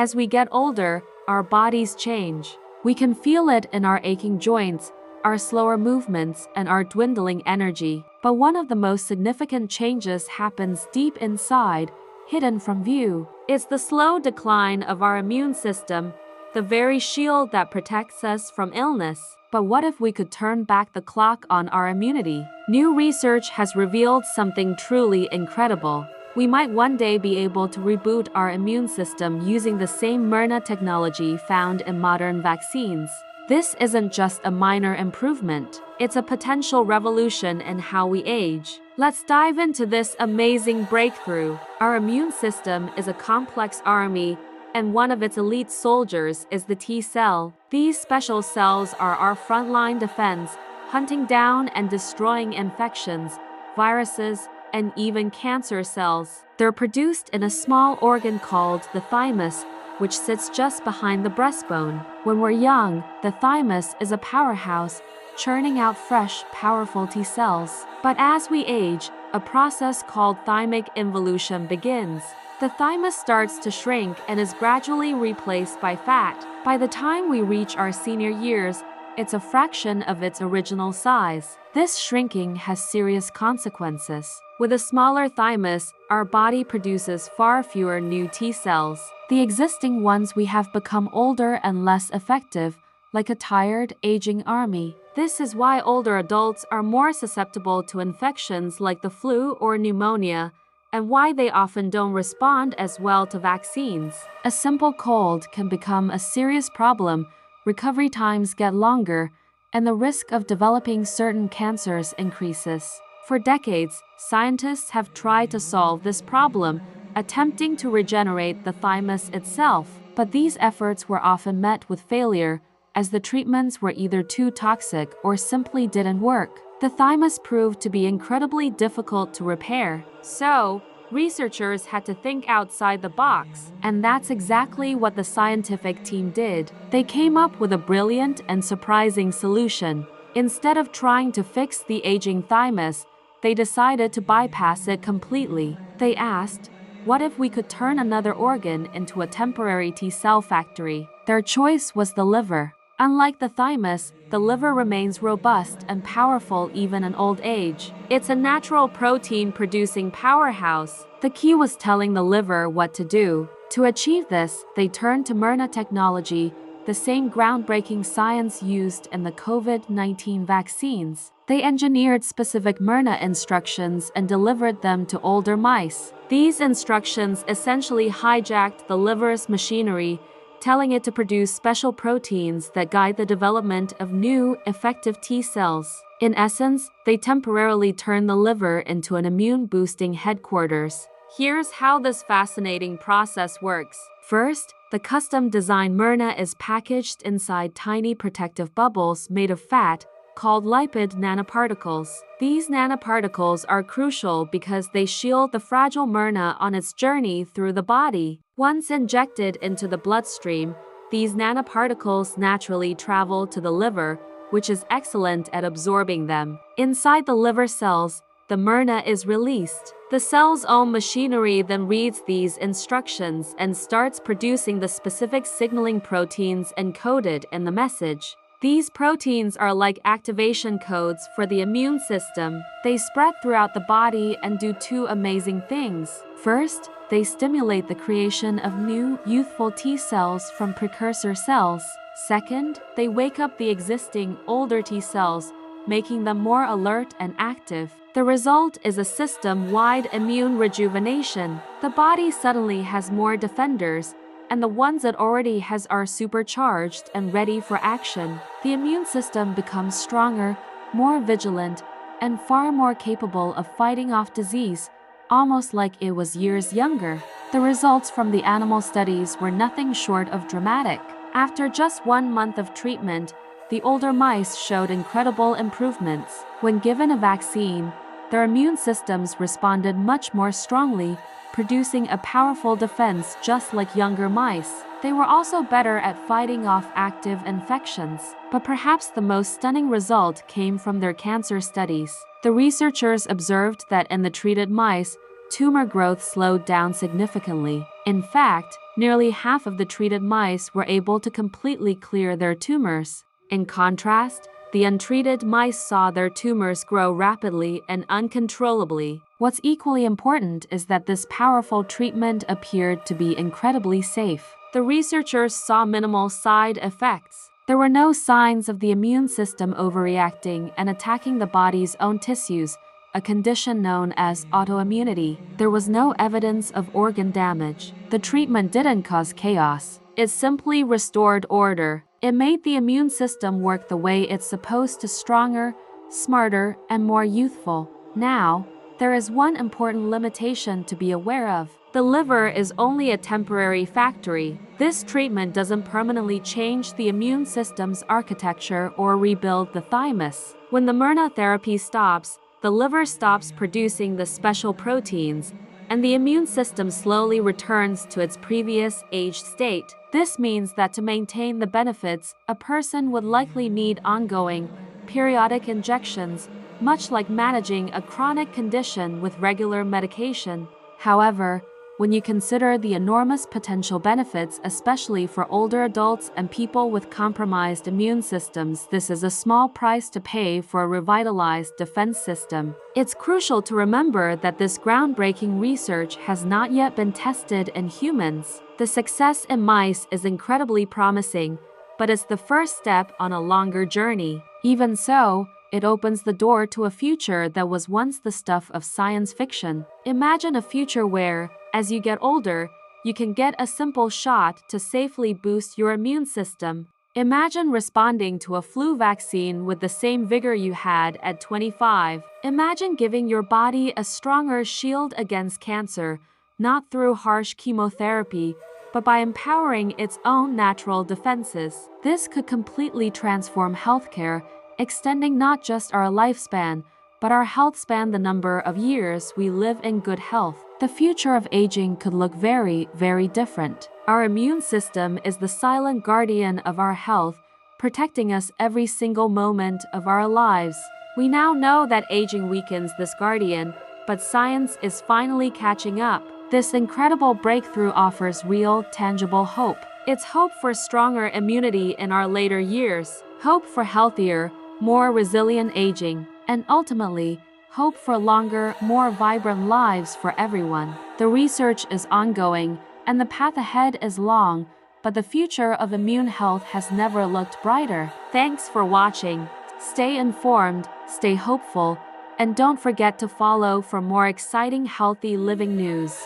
As we get older, our bodies change. We can feel it in our aching joints, our slower movements, and our dwindling energy. But one of the most significant changes happens deep inside, hidden from view. It's the slow decline of our immune system, the very shield that protects us from illness. But what if we could turn back the clock on our immunity? New research has revealed something truly incredible. We might one day be able to reboot our immune system using the same mRNA technology found in modern vaccines. This isn't just a minor improvement, it's a potential revolution in how we age. Let's dive into this amazing breakthrough. Our immune system is a complex army, and one of its elite soldiers is the T cell. These special cells are our frontline defense, hunting down and destroying infections, viruses, and even cancer cells. They're produced in a small organ called the thymus, which sits just behind the breastbone. When we're young, the thymus is a powerhouse, churning out fresh, powerful T cells. But as we age, a process called thymic involution begins. The thymus starts to shrink and is gradually replaced by fat. By the time we reach our senior years, it's a fraction of its original size. This shrinking has serious consequences. With a smaller thymus, our body produces far fewer new T cells. The existing ones we have become older and less effective, like a tired, aging army. This is why older adults are more susceptible to infections like the flu or pneumonia, and why they often don't respond as well to vaccines. A simple cold can become a serious problem, recovery times get longer, and the risk of developing certain cancers increases. For decades, scientists have tried to solve this problem, attempting to regenerate the thymus itself. But these efforts were often met with failure, as the treatments were either too toxic or simply didn't work. The thymus proved to be incredibly difficult to repair. So, researchers had to think outside the box. And that's exactly what the scientific team did. They came up with a brilliant and surprising solution. Instead of trying to fix the aging thymus, they decided to bypass it completely. They asked, what if we could turn another organ into a temporary T cell factory? Their choice was the liver. Unlike the thymus, the liver remains robust and powerful even in old age. It's a natural protein-producing powerhouse. The key was telling the liver what to do. To achieve this, they turned to mRNA technology, the same groundbreaking science used in the COVID-19 vaccines. They engineered specific mRNA instructions and delivered them to older mice. These instructions essentially hijacked the liver's machinery, telling it to produce special proteins that guide the development of new, effective T cells. In essence, they temporarily turn the liver into an immune-boosting headquarters. Here's how this fascinating process works. First, the custom-designed mRNA is packaged inside tiny protective bubbles made of fat, called lipid nanoparticles. These nanoparticles are crucial because they shield the fragile mRNA on its journey through the body. Once injected into the bloodstream, these nanoparticles naturally travel to the liver, which is excellent at absorbing them. Inside the liver cells, the mRNA is released. The cell's own machinery then reads these instructions and starts producing the specific signaling proteins encoded in the message. These proteins are like activation codes for the immune system. They spread throughout the body and do two amazing things. First, they stimulate the creation of new, youthful T cells from precursor cells. Second, they wake up the existing, older T cells, making them more alert and active. The result is a system-wide immune rejuvenation. The body suddenly has more defenders, and the ones it already has are supercharged and ready for action. The immune system becomes stronger, more vigilant, and far more capable of fighting off disease, almost like it was years younger. The results from the animal studies were nothing short of dramatic. After just 1 month of treatment, the older mice showed incredible improvements. When given a vaccine, their immune systems responded much more strongly, producing a powerful defense just like younger mice. They were also better at fighting off active infections. But perhaps the most stunning result came from their cancer studies. The researchers observed that in the treated mice, tumor growth slowed down significantly. In fact, nearly half of the treated mice were able to completely clear their tumors. In contrast, the untreated mice saw their tumors grow rapidly and uncontrollably. What's equally important is that this powerful treatment appeared to be incredibly safe. The researchers saw minimal side effects. There were no signs of the immune system overreacting and attacking the body's own tissues, a condition known as autoimmunity. There was no evidence of organ damage. The treatment didn't cause chaos. It simply restored order. It made the immune system work the way it's supposed to, stronger, smarter, and more youthful. Now, there is one important limitation to be aware of. The liver is only a temporary factory. This treatment doesn't permanently change the immune system's architecture or rebuild the thymus. When the mRNA therapy stops, the liver stops producing the special proteins, and the immune system slowly returns to its previous aged state. This means that to maintain the benefits, a person would likely need ongoing, periodic injections, much like managing a chronic condition with regular medication. However, when you consider the enormous potential benefits, especially for older adults and people with compromised immune systems, this is a small price to pay for a revitalized defense system. It's crucial to remember that this groundbreaking research has not yet been tested in humans. The success in mice is incredibly promising, but it's the first step on a longer journey. Even so, it opens the door to a future that was once the stuff of science fiction. Imagine a future where, as you get older, you can get a simple shot to safely boost your immune system. Imagine responding to a flu vaccine with the same vigor you had at 25. Imagine giving your body a stronger shield against cancer, not through harsh chemotherapy, but by empowering its own natural defenses. This could completely transform healthcare, extending not just our lifespan, but our health span, the number of years we live in good health. The future of aging could look very, very different. Our immune system is the silent guardian of our health, protecting us every single moment of our lives. We now know that aging weakens this guardian, but science is finally catching up. This incredible breakthrough offers real, tangible hope. It's hope for stronger immunity in our later years, hope for healthier, more resilient aging, and ultimately, hope for longer, more vibrant lives for everyone. The research is ongoing, and the path ahead is long, but the future of immune health has never looked brighter. Thanks for watching. Stay informed, stay hopeful, and don't forget to follow for more exciting healthy living news.